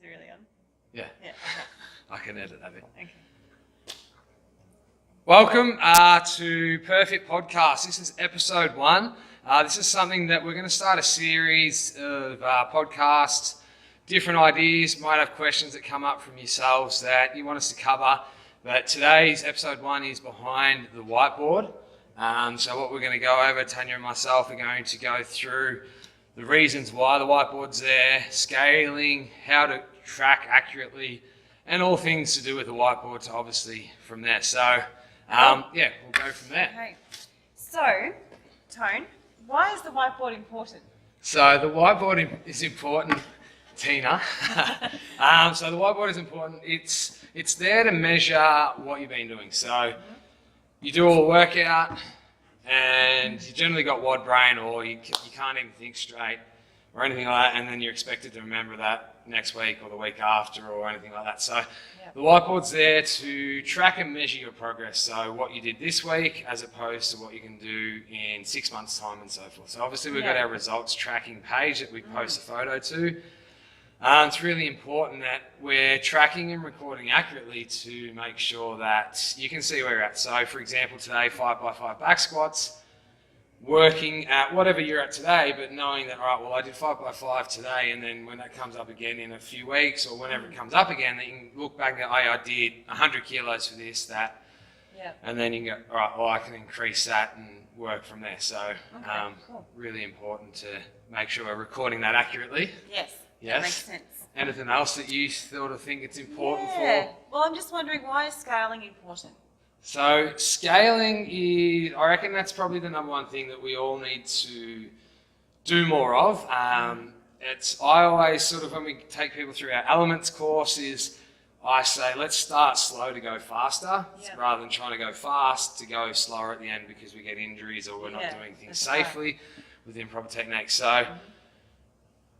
it really on? Yeah. Yeah. Okay. I can edit that bit. Okay. Welcome to Perfect Podcast. This is episode 1. This is something that we're going to start a series of podcasts, different ideas. Might have questions that come up from yourselves that you want us to cover. But today's episode 1 is Behind the Whiteboard. So what we're going to go over, Tanya and myself, are going to go through the reasons why the whiteboard's there, scaling, how to track accurately, and all things to do with the whiteboard, so obviously from there. So, we'll go from there. Okay. So, Tone, why is the whiteboard important? So the whiteboard is important, Tina. So the whiteboard is important. It's there to measure what you've been doing. So you do a workout and you generally got wad brain, or you can't even think straight or anything like that, and then you're expected to remember that next week or the week after or anything like that. So the whiteboard's there to track and measure your progress. So what you did this week as opposed to what you can do in 6 months' time and so forth. So obviously we've got our results tracking page that we post a photo to. It's really important that we're tracking and recording accurately to make sure that you can see where you're at. So for example, today 5x5 back squats, working at whatever you're at today, but knowing that, all right, well, I did 5x5 today, and then when that comes up again in a few weeks or whenever it comes up again, that you can look back and go, oh, I did 100 kilos for this, that, and then you can go, all right, well, I can increase that and work from there. So cool. Really important to make sure we're recording that accurately. Yes. Yes. That makes sense. Anything else that you sort of think it's important for? Well, I'm just wondering, why is scaling important? So scaling is, I reckon that's probably the number one thing that we all need to do more of. I always sort of, when we take people through our elements course, I say, let's start slow to go faster, rather than trying to go fast to go slower at the end because we get injuries or we're not doing things safely with improper techniques. So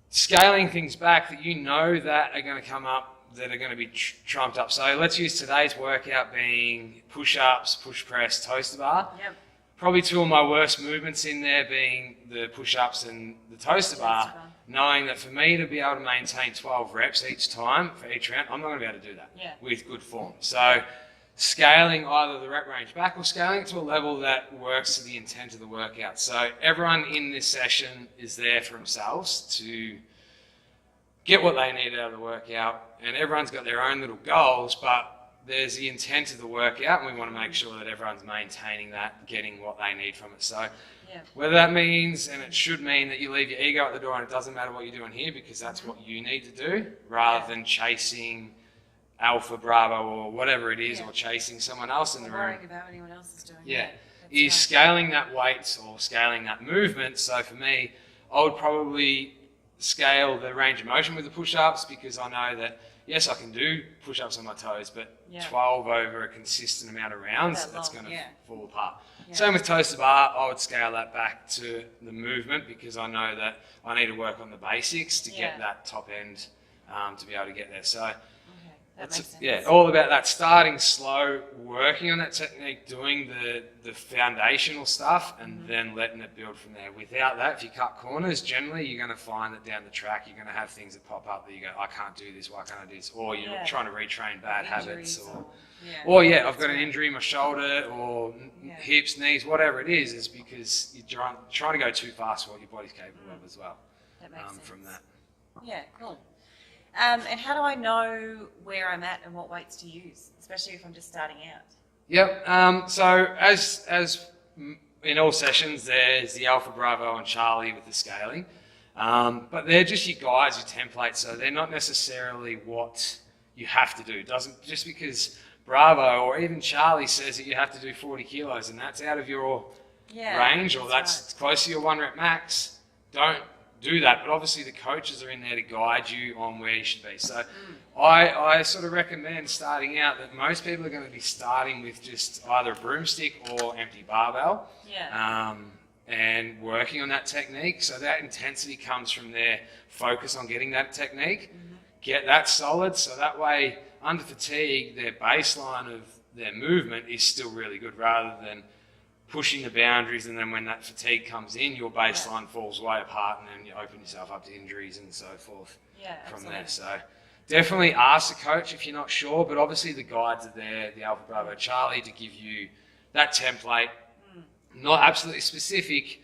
scaling things back that you know that are going to come up, that are going to be trumped up. So let's use today's workout being push-ups, push press, toaster bar. Probably two of my worst movements in there being the push-ups and the toaster bar, knowing that for me to be able to maintain 12 reps each time for each round, I'm not going to be able to do that with good form. So scaling either the rep range back or scaling it to a level that works to the intent of the workout. So everyone in this session is there for themselves to get what they need out of the workout, and everyone's got their own little goals, but there's the intent of the workout, and we want to make sure that everyone's maintaining that, getting what they need from it. So whether that means, and it should mean, that you leave your ego at the door and it doesn't matter what you're doing here because that's what you need to do, rather than chasing Alpha, Bravo, or whatever it is, or chasing someone else in the room. Worrying about what anyone else is doing. Is scaling that weight or scaling that movement. So for me, I would probably scale the range of motion with the push-ups, because I know that, yes, I can do push-ups on my toes, but 12 over a consistent amount of rounds, that's going to fall apart. Same with toaster bar, I would scale that back to the movement, because I know that I need to work on the basics to get that top end to be able to get there. So that makes sense. All about that, starting slow, working on that technique, doing the foundational stuff, and then letting it build from there. Without that, if you cut corners, generally you're going to find that down the track you're going to have things that pop up that you go, I can't do this, why can't I do this? Or you're trying to retrain bad habits, or I've got an injury in my shoulder, or hips, knees, whatever it is because you're trying to go too fast for what your body's capable of as well. That makes sense. From that. Yeah, cool. And how do I know where I'm at and what weights to use, especially if I'm just starting out? Yep. So as in all sessions, there's the Alpha, Bravo, and Charlie with the scaling, but they're just your guides, your templates. So they're not necessarily what you have to do. Doesn't just because Bravo or even Charlie says that you have to do 40 kilos and that's out of your range, or that's close to your 1 rep max. Don't do that, but obviously the coaches are in there to guide you on where you should be. So I sort of recommend starting out that most people are going to be starting with just either a broomstick or empty barbell, and working on that technique. So that intensity comes from their focus on getting that technique, get that solid, so that way under fatigue their baseline of their movement is still really good, rather than pushing the boundaries, and then when that fatigue comes in, your baseline falls way apart, and then you open yourself up to injuries and so forth from there. So definitely ask the coach if you're not sure, but obviously the guides are there, the Alpha Bravo Charlie, to give you that template. Not absolutely specific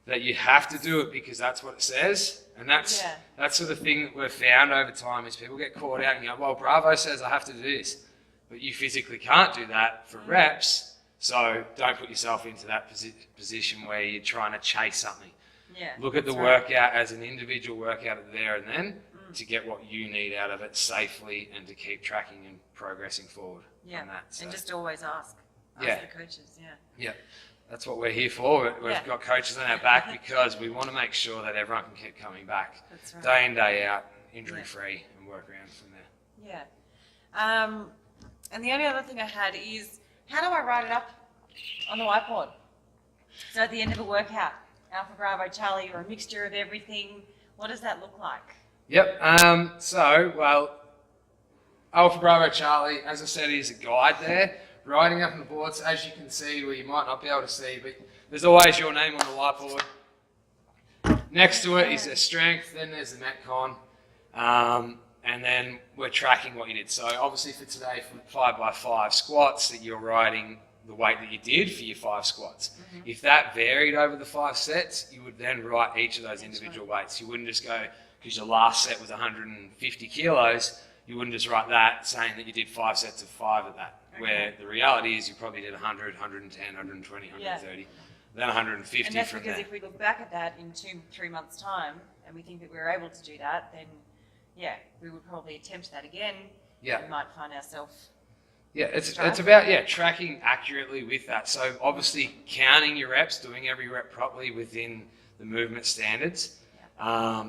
that you have to do it because that's what it says. And that's sort of thing that we've found over time is people get caught out and go, well, Bravo says I have to do this, but you physically can't do that for reps. So don't put yourself into that position where you're trying to chase something. Yeah, look at the workout as an individual workout there and then to get what you need out of it safely and to keep tracking and progressing forward on that. So, and just always ask the coaches. Yeah, that's what we're here for. We've got coaches on our back because we want to make sure that everyone can keep coming back day in, day out, injury-free, and work around from there. Yeah. And the only other thing I had is, how do I write it up on the whiteboard? So at the end of a workout, Alpha, Bravo, Charlie, or a mixture of everything, what does that look like? Yep. Alpha, Bravo, Charlie, as I said, is a guide there. Writing up on the boards, as you can see, well, you might not be able to see, but there's always your name on the whiteboard. Next to it is their strength, then there's the Metcon, and then we're tracking what you did. So obviously for today, for 5x5 squats, that you're writing the weight that you did for your 5 squats. If that varied over the 5 sets, you would then write each of those individual weights. You wouldn't just go, because your last set was 150 kilos, you wouldn't just write that saying that you did 5 sets of 5 of that. Where the reality is you probably did 100, 110, 120, 130, then 150 and that's from because there. if we look back at that in 2-3 months' time and we think that we're able to do that, then we would probably attempt that again. We might find ourselves. It's about tracking accurately with that. So obviously counting your reps, doing every rep properly within the movement standards.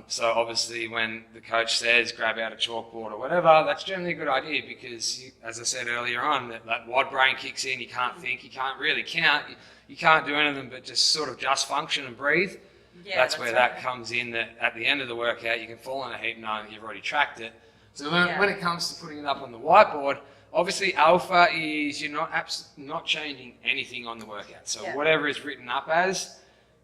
So obviously when the coach says grab out a chalkboard or whatever, that's generally a good idea because, as I said earlier on, that wide brain kicks in, you can't think, you can't really count, you can't do anything but just sort of just function and breathe. That's where that comes in, that at the end of the workout you can fall in a heap knowing that you've already tracked it. So when it comes to putting it up on the whiteboard, obviously Alpha is you're not changing anything on the workout. So whatever is written up as,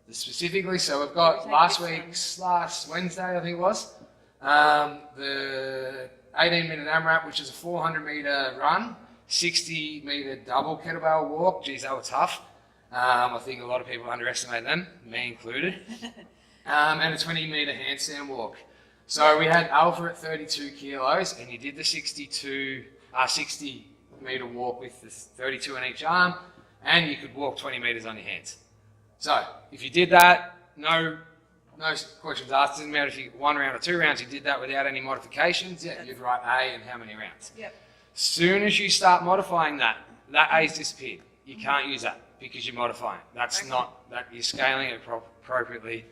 specifically, so we've got last Wednesday, I think it was, the 18-minute AMRAP, which is a 400-meter run, 60-meter double kettlebell walk. Geez, they were tough. I think a lot of people underestimate them, me included. And a 20-meter handstand walk. So we had Alpha at 32 kilos, and he did the 60-meter walk with the 32 on each arm, and you could walk 20 meters on your hands. So if you did that, no questions asked. Doesn't matter if you 1 round or 2 rounds. You did that without any modifications. You'd write A and how many rounds. Soon as you start modifying that A's disappeared. You can't use that because you're modifying. That's not that you're scaling it appropriately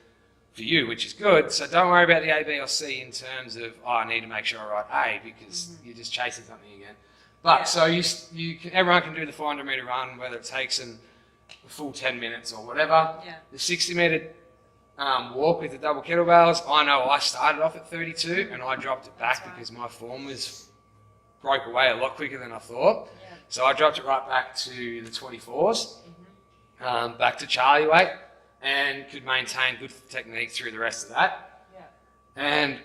for you, which is good. So don't worry about the A, B, or C in terms of I need to make sure I write A because you're just chasing something again. But so everyone can do the 400-meter run, whether it takes them a full 10 minutes or whatever. The 60-meter walk with the double kettlebells, I know I started off at 32 and I dropped it back because my form broke away a lot quicker than I thought. So I dropped it right back to the 24s, back to Charlie weight, and could maintain good technique through the rest of that. And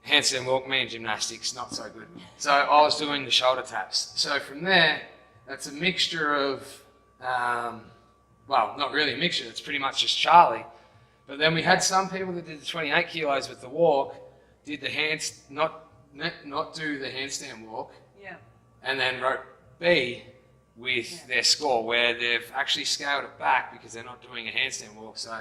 handstand walk, me and gymnastics, not so good. So I was doing the shoulder taps. So from there, that's a mixture of well, not really a mixture, it's pretty much just Charlie. But then we had some people that did the 28 kilos with the walk, did the not do the handstand walk, and then wrote B with their score, where they've actually scaled it back because they're not doing a handstand walk. So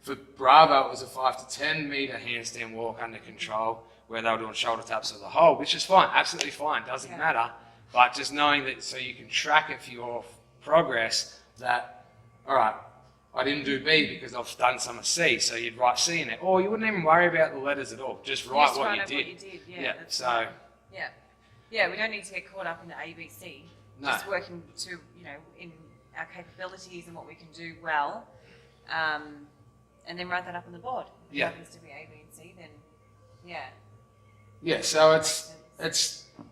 for Bravo, it was a 5 to 10 meter handstand walk under control, where they were doing shoulder taps of the whole, which is fine, absolutely fine, doesn't matter. But just knowing that, so you can track it for your progress, that all right, I didn't do B because I've done some of C, so you'd write C in it. Or you wouldn't even worry about the letters at all. Just write what you did. We don't need to get caught up in the A, B, C. Just working to, in our capabilities and what we can do well, and then write that up on the board. If it happens to be A, B, and C, then so it's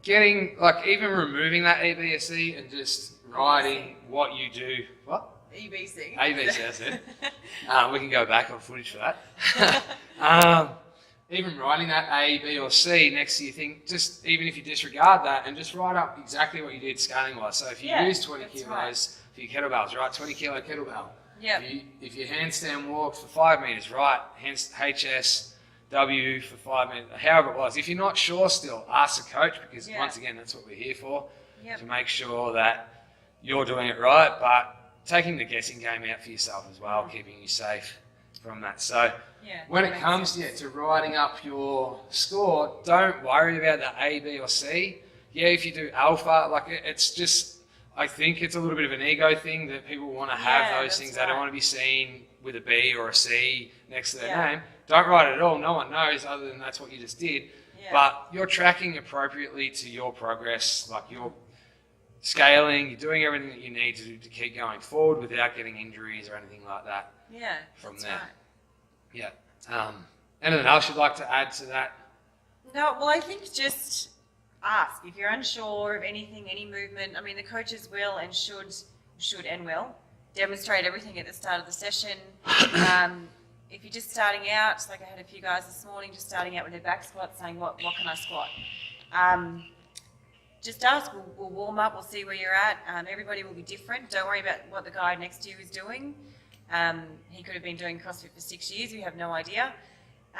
getting, like, even removing that A, B, or C and just writing what you do. What? ABC. ABC, that's it. We can go back on footage for that. even writing that A, B, or C next to your thing, just even if you disregard that and just write up exactly what you did scaling wise. So if you use 20 kilos for your kettlebells, right? 20 kilo kettlebell. Yeah. If you handstand walked for 5 meters, right? Hence HSW for 5 minutes, however it was. If you're not sure still, ask the coach, because once again, that's what we're here for, to make sure that you're doing it right, but taking the guessing game out for yourself as well, keeping you safe from that. So when it comes to writing up your score, don't worry about the A, B, or C. Yeah, if you do alpha, like it's just, I think it's a little bit of an ego thing that people want to have those things. They don't want to be seen with a B or a C next to their name. Don't write it at all. No one knows other than that's what you just did. Yeah. But you're tracking appropriately to your progress, like you're scaling, you're doing everything that you need to do to keep going forward without getting injuries or anything like that. Yeah, from there. Right. Yeah. Anything else you'd like to add to that? No, well, I think just ask. If you're unsure of anything, any movement, I mean, the coaches will and should and will demonstrate everything at the start of the session. If you're just starting out, like I had a few guys this morning just starting out with their back squat saying, what can I squat? Just ask, we'll warm up, we'll see where you're at. Everybody will be different. Don't worry about what the guy next to you is doing. He could have been doing CrossFit for 6 years, you have no idea.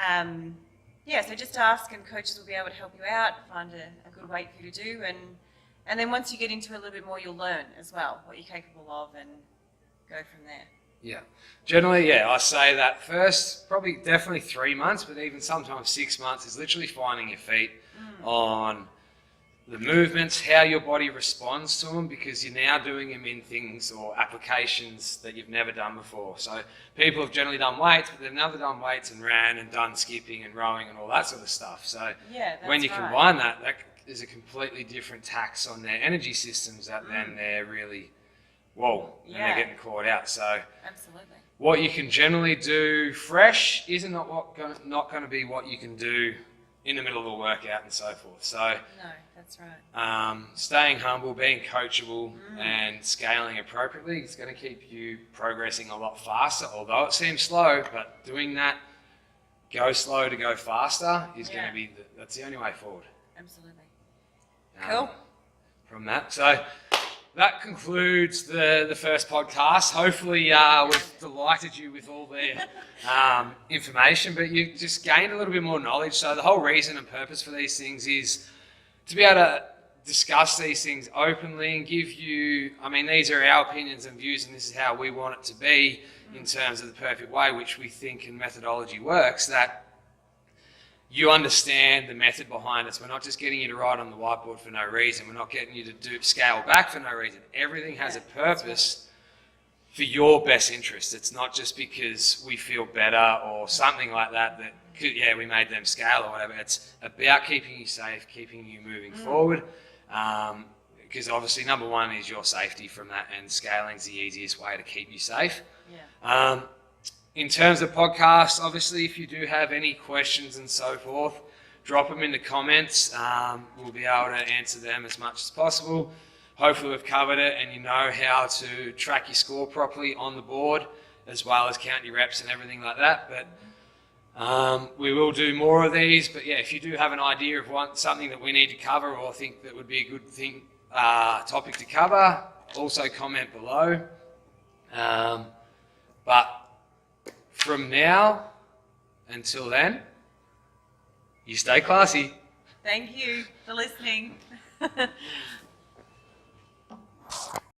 So just ask and coaches will be able to help you out, find a good weight for you to do. And then once you get into it a little bit more, you'll learn as well what you're capable of and go from there. Yeah. Generally, I say that first, probably definitely 3 months, but even sometimes 6 months is literally finding your feet on the movements, how your body responds to them, because you're now doing them in things or applications that you've never done before. So people have generally done weights, but they've never done weights and ran and done skipping and rowing and all that sort of stuff. So when you combine that is a completely different tax on their energy systems that then they're really, and they're getting caught out. So absolutely. What you can generally do fresh is not going to be what you can do in the middle of a workout and so forth. So no, that's right. Staying humble, being coachable, and scaling appropriately is going to keep you progressing a lot faster. Although it seems slow, but doing that, go slow to go faster, is going to be that's the only way forward. Absolutely. Cool. From that, so that concludes the first podcast. Hopefully we've delighted you with all the information, but you just gained a little bit more knowledge. So the whole reason and purpose for these things is to be able to discuss these things openly and give you, these are our opinions and views, and this is how we want it to be in terms of the perfect way, which we think in methodology works, that you understand the method behind us. We're not just getting you to write on the whiteboard for no reason. We're not getting you to scale back for no reason. Everything has a purpose for your best interest. It's not just because we feel better or something like that we made them scale or whatever. It's about keeping you safe, keeping you moving forward. Because obviously number one is your safety from that, and scaling's the easiest way to keep you safe. Yeah. In terms of podcasts, obviously, if you do have any questions and so forth, drop them in the comments. We'll be able to answer them as much as possible. Hopefully we've covered it and you know how to track your score properly on the board, as well as count your reps and everything like that. But we will do more of these. But if you do have an idea of something that we need to cover or think that would be a good topic to cover, also comment below. But from now until then, you stay classy. Thank you for listening.